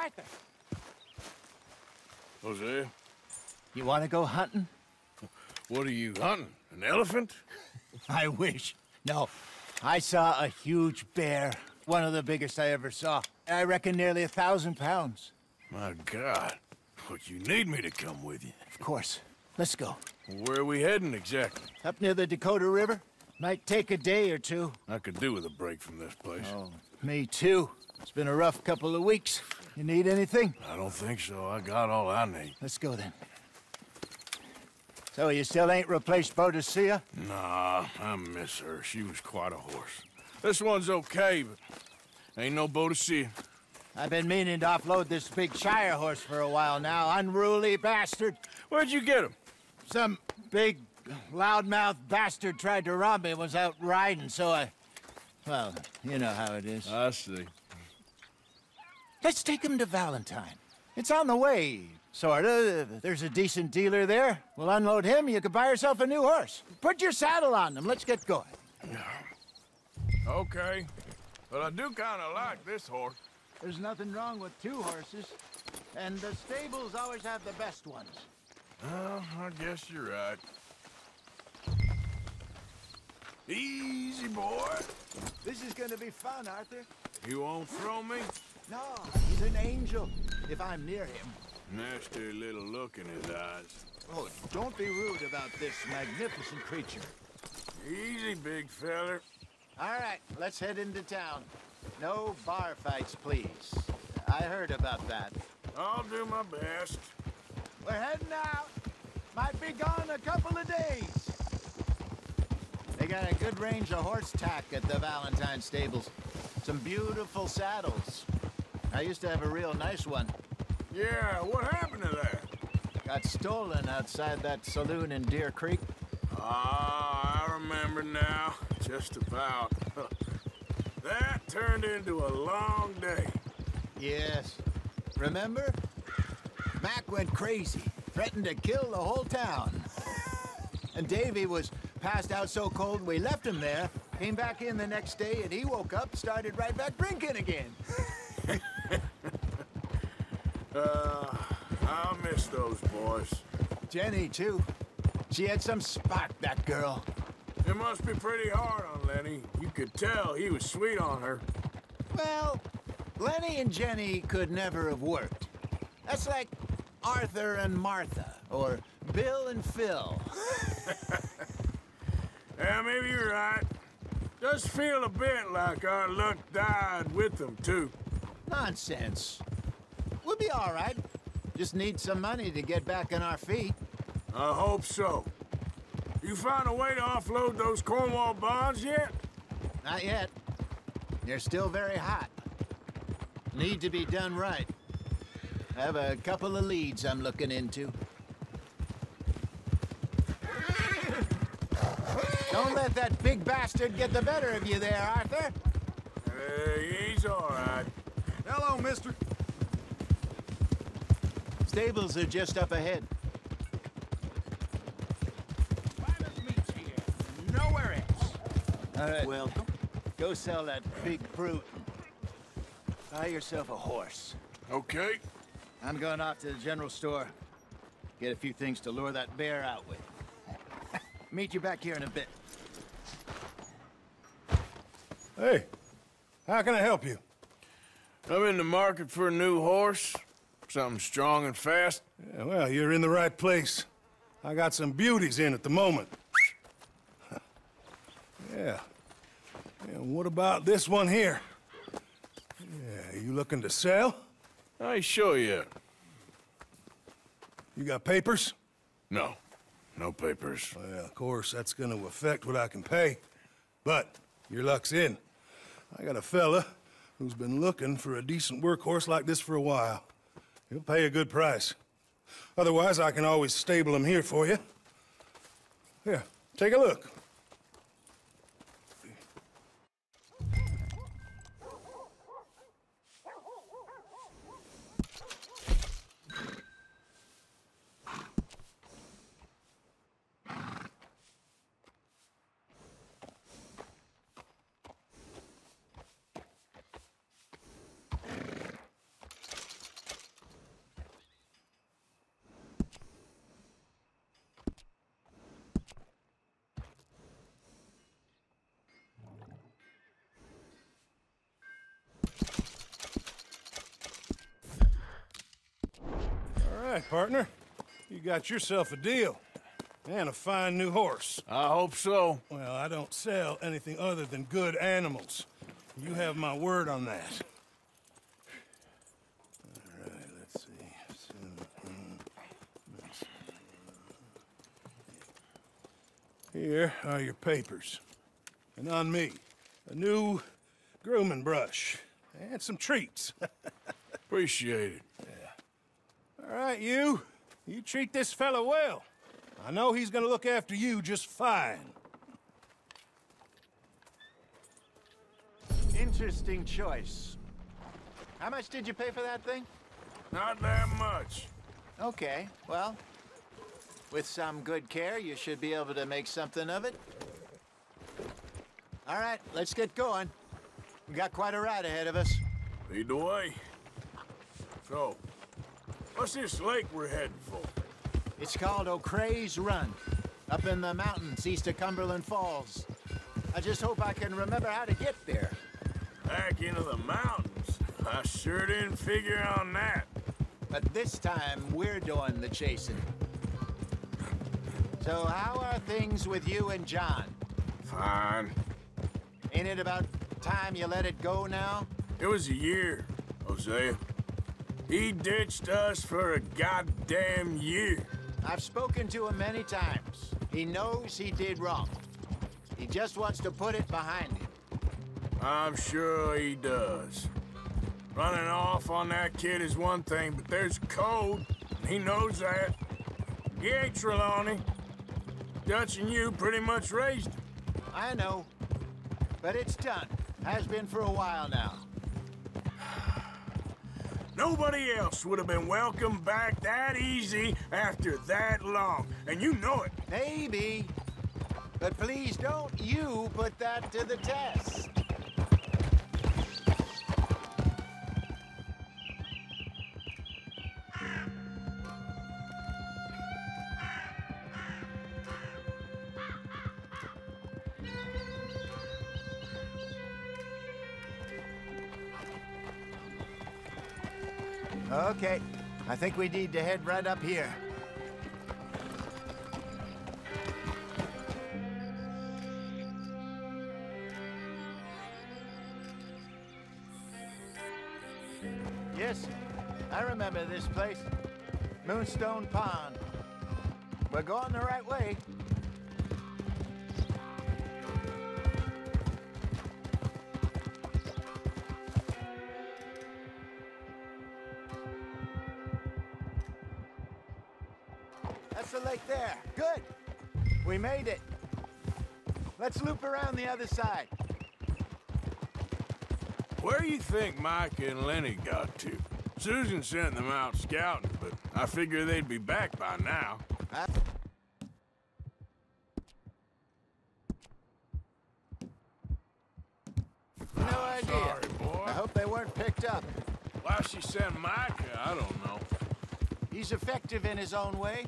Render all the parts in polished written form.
Arthur. Hosea, You want to go hunting? what are you hunting? An elephant? I wish. No, I saw a huge bear. One of the biggest I ever saw. I reckon nearly 1,000 pounds. My God. What, you need me to come with you? Of course. Let's go. Where are we heading exactly? Up near the Dakota River. Might take a day or two. I could do with a break from this place. Oh, me too. It's been a rough couple of weeks. You need anything? I don't think so. I got all I need. Let's go then. So you still ain't replaced Hosea? Nah, I miss her. She was quite a horse. This one's okay, but ain't no Hosea. I've been meaning to offload this big Shire horse for a while now. Unruly bastard. Where'd you get him? Some big, loudmouth bastard tried to rob me and was out riding, so I... Well, you know how it is. I see. Let's take him to Valentine. It's on the way, sorta. There's a decent dealer there. We'll unload him, you can buy yourself a new horse. Put your saddle on him, let's get going. Okay, but I do kind of like this horse. There's nothing wrong with two horses, and the stables always have the best ones. Well, I guess you're right. Easy, boy. This is gonna be fun, Arthur. You won't throw me? No, he's an angel, if I'm near him. Nasty little look in his eyes. Oh, don't be rude about this magnificent creature. Easy, big feller. All right, let's head into town. No bar fights, please. I heard about that. I'll do my best. We're heading out. Might be gone a couple of days. They got a good range of horse tack at the Valentine stables. Some beautiful saddles. I used to have a real nice one. Yeah, what happened to that? Got stolen outside that saloon in Deer Creek. Ah, I remember now. Just about. That turned into a long day. Yes. Remember? Mac went crazy, threatened to kill the whole town. And Davy was passed out so cold we left him there, came back in the next day, and he woke up, started right back drinking again. I miss those boys. Jenny, too. She had some spark, that girl. It must be pretty hard on Lenny. You could tell he was sweet on her. Well, Lenny and Jenny could never have worked. That's like Arthur and Martha, or Bill and Phil. Yeah, maybe you're right. Does feel a bit like our luck died with them, too. Nonsense. We'll be all right. Just need some money to get back on our feet. I hope so. You find a way to offload those Cornwall bonds yet? Not yet. They're still very hot. Need to be done right. I have a couple of leads I'm looking into. Don't let that big bastard get the better of you there, Arthur. He's all right. Hello, mister. Stables are just up ahead. Nowhere else. All right. Welcome. Go sell that big brute. Buy yourself a horse. Okay. I'm going off to the general store. Get a few things to lure that bear out with. Meet you back here in a bit. Hey, how can I help you? I'm in the market for a new horse. Something strong and fast. Yeah, well, you're in the right place. I got some beauties in at the moment. Yeah. And what about this one here? Yeah, you looking to sell? I show you. You got papers? No. No papers. Well, of course, that's gonna affect what I can pay. But your luck's in. I got a fella who's been looking for a decent workhorse like this for a while. He'll pay a good price. Otherwise, I can always stable him here for you. Here, take a look. right, partner. You got yourself a deal. And a fine new horse. I hope so. Well, I don't sell anything other than good animals. You have my word on that. All right, let's see. Here are your papers. And on me, a new grooming brush. And some treats. Appreciate it. All right, you. You treat this fella well. I know he's gonna look after you just fine. Interesting choice. How much did you pay for that thing? Not that much. Okay, well, with some good care, you should be able to make something of it. All right, let's get going. We got quite a ride ahead of us. Lead the way. So, what's this lake we're heading for? It's called O'Creagh's Run, up in the mountains east of Cumberland Falls. I just hope I can remember how to get there. Back into the mountains? I sure didn't figure on that. But this time, we're doing the chasing. So how are things with you and John? Fine. Ain't it about time you let it go now? It was a year, Hosea. He ditched us for a goddamn year. I've spoken to him many times. He knows he did wrong. He just wants to put it behind him. I'm sure he does. Running off on that kid is one thing, but there's code. He knows that. He ain't Trelawney. Dutch and you pretty much raised him. I know. But it's done. Has been for a while now. Nobody else would have been welcomed back that easy after that long, and you know it. Maybe. But please don't you put that to the test. Okay, I think we need to head right up here. Yes, I remember this place. Moonstone Pond. We're going the right way. That's the lake there. Good. We made it. Let's loop around the other side. Where do you think Mike and Lenny got to? Susan sent them out scouting, but I figure they'd be back by now. No idea. Sorry, boy. I hope they weren't picked up. Why she sent Micah, I don't know. He's effective in his own way.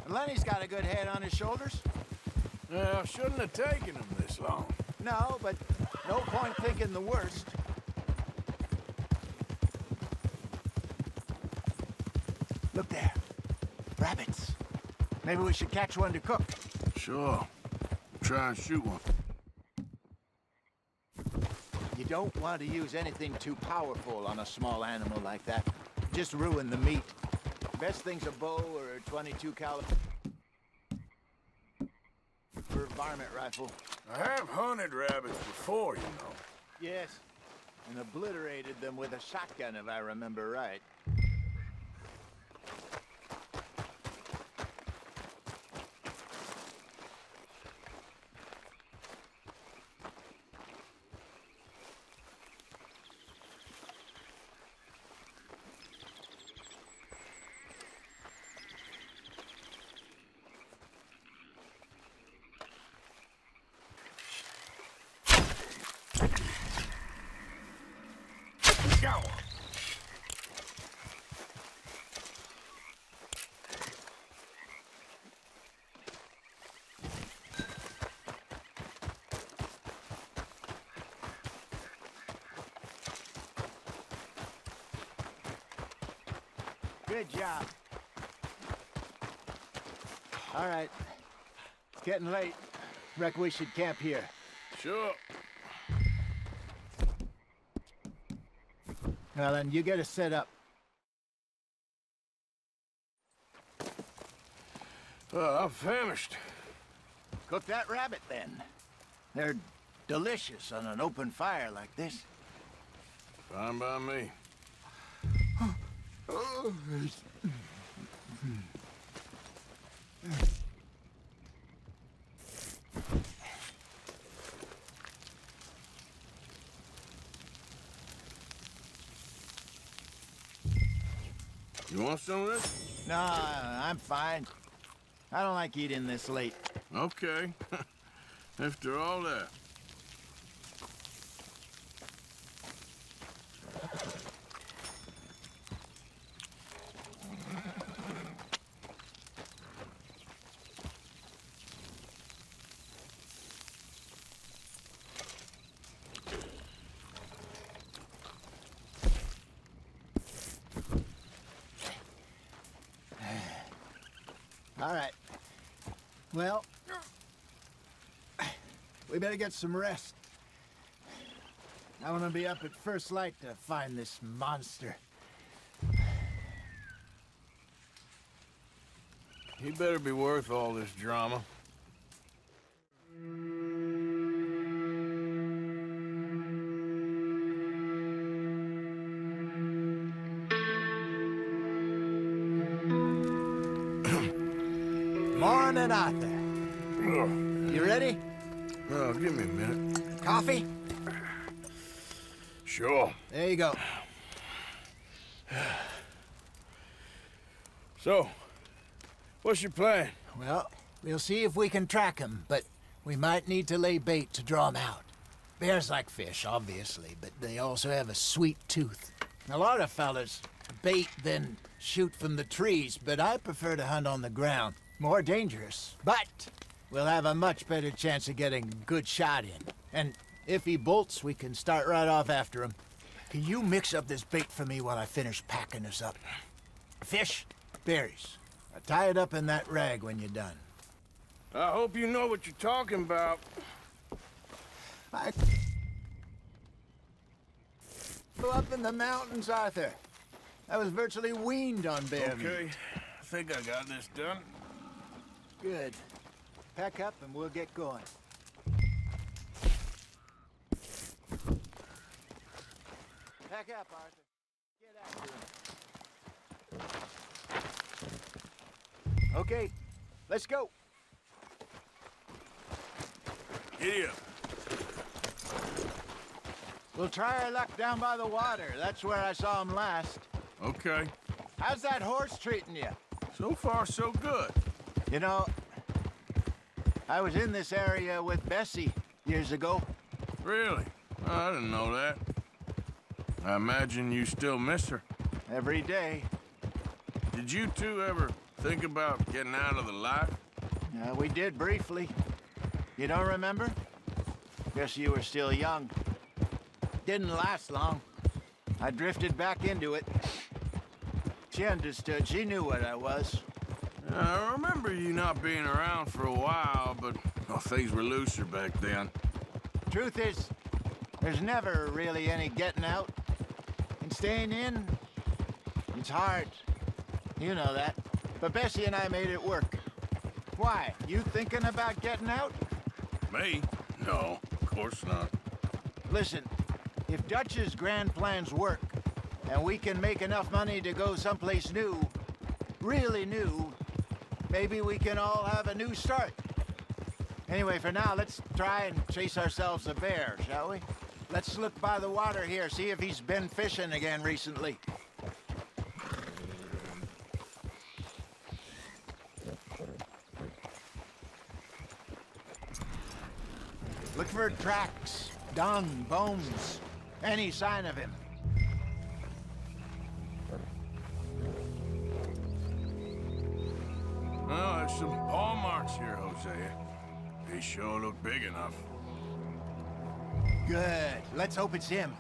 And Lenny's got a good head on his shoulders. Well, shouldn't have taken him this long. No, but no point thinking the worst. Look there. Rabbits. Maybe we should catch one to cook. Sure. Try and shoot one. You don't want to use anything too powerful on a small animal like that. Just ruin the meat. Best thing's a bow or a .22 caliber varmint rifle. I have hunted rabbits before, you know. Yes, and obliterated them with a shotgun, if I remember right. Go! Good job. All right. It's getting late. Reckon we should camp here. Sure. Well, then you get us set up. I'm famished. Cook that rabbit, then. They're delicious on an open fire like this. Fine by me. You want some of this? Nah, I'm fine. I don't like eating this late. Okay. After all that. All right. Well, we better get some rest. I want to be up at first light to find this monster. He better be worth all this drama. Morning, Arthur. You ready? Oh, give me a minute. Coffee? Sure. There you go. So, what's your plan? Well, we'll see if we can track him, but we might need to lay bait to draw him out. Bears like fish, obviously, but they also have a sweet tooth. A lot of fellas bait, then shoot from the trees, but I prefer to hunt on the ground. More dangerous, but we'll have a much better chance of getting a good shot in. And if he bolts, we can start right off after him. Can you mix up this bait for me while I finish packing this up? Fish, berries. Tie it up in that rag when you're done. I hope you know what you're talking about. I grew up in the mountains, Arthur. I was virtually weaned on bear meat. Okay, I think I got this done. Good. Pack up and we'll get going. Pack up, Arthur. Get after him. Okay, let's go. Giddy up. We'll try our luck down by the water. That's where I saw him last. Okay. How's that horse treating you? So far, so good. You know, I was in this area with Bessie years ago. Really? I didn't know that. I imagine you still miss her. Every day. Did you two ever think about getting out of the life? We did briefly. You don't remember? Guess you were still young. Didn't last long. I drifted back into it. She understood. She knew what I was. I remember you not being around for a while, but things were looser back then. Truth is, there's never really any getting out. And staying in, it's hard. You know that. But Bessie and I made it work. Why? You thinking about getting out? Me? No, of course not. Listen, if Dutch's grand plans work, and we can make enough money to go someplace new, really new, maybe we can all have a new start. Anyway, for now, let's try and chase ourselves a bear, shall we? Let's look by the water here, see if he's been fishing again recently. Look for tracks, dung, bones, any sign of him. Well, there's some paw marks here, Hosea. They sure look big enough. Good. Let's hope it's him.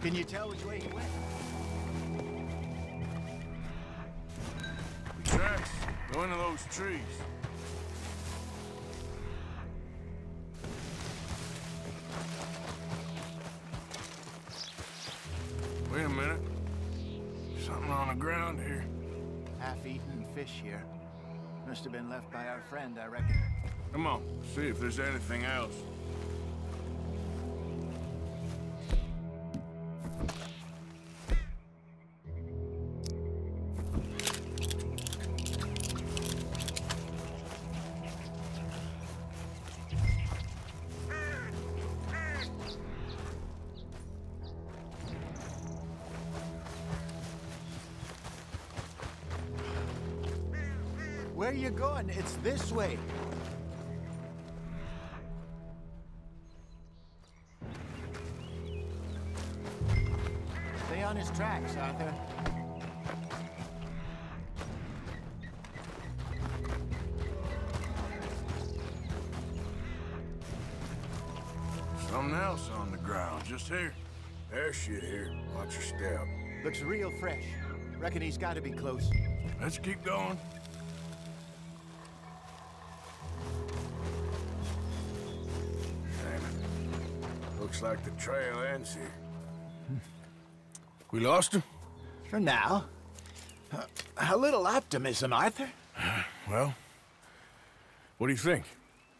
Can you tell which way he went? Go into those trees. Wait a minute. Something on the ground here. Half-eaten fish here. Must have been left by our friend, I reckon. Come on, see if there's anything else. Where are you going? It's this way. Stay on his tracks, Arthur. Something else on the ground, just here. There's shit here. Watch your step. Looks real fresh. Reckon he's got to be close. Let's keep going. Damn it. Looks like the trail ends here. We lost him? For now. A little optimism, Arthur. Well, what do you think?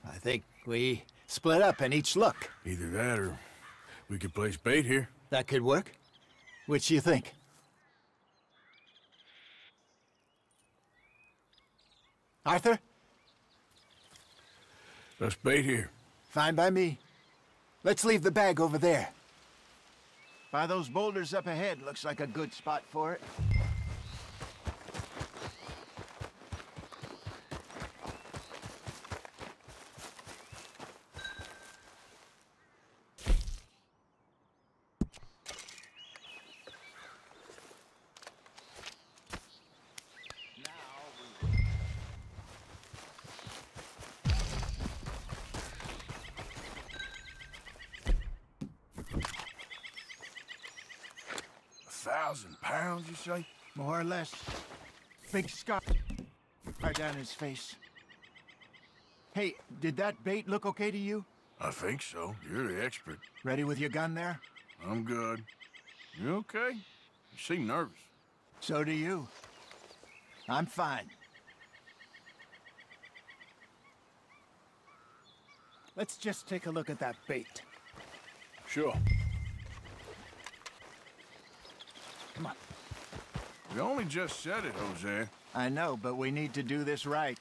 I think we split up and each look. Either that or we could place bait here. That could work. Which you think? Arthur? Let's bait here. Fine by me. Let's leave the bag over there. By those boulders up ahead, looks like a good spot for it. £1,000, you say? More or less. Big scar right down his face. Hey, did that bait look okay to you? I think so. You're the expert. Ready with your gun there? I'm good. You okay? You seem nervous. So do you. I'm fine. Let's just take a look at that bait. Sure. Come on. You only just said it, Hosea. I know, but we need to do this right.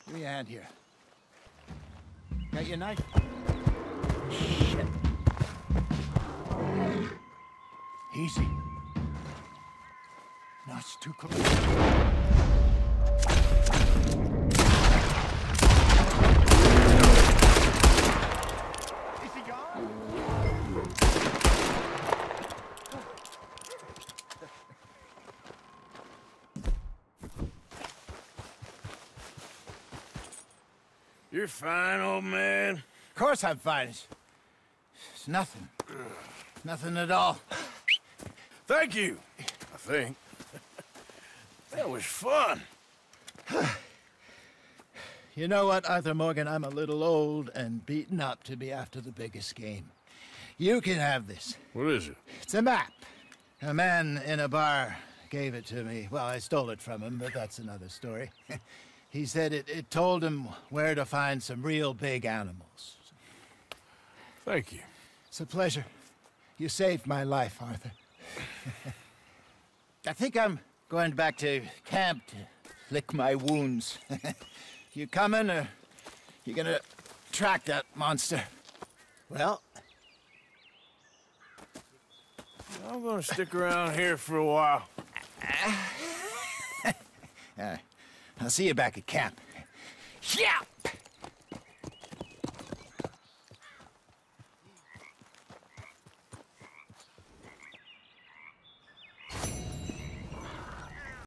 Give me a hand here. Got your knife? Shit. Easy. No, it's too close. Is he gone? You're fine, old man. Of course I'm fine. It's nothing. Nothing at all. Thank you, I think. That was fun. You know what, Arthur Morgan? I'm a little old and beaten up to be after the biggest game. You can have this. What is it? It's a map. A man in a bar gave it to me. Well, I stole it from him, but that's another story. He said it told him where to find some real big animals. Thank you. It's a pleasure. You saved my life, Arthur. I think I'm going back to camp to lick my wounds. You coming, or you gonna track that monster? Well, I'm gonna stick around here for a while. I'll see you back at camp. Yeah!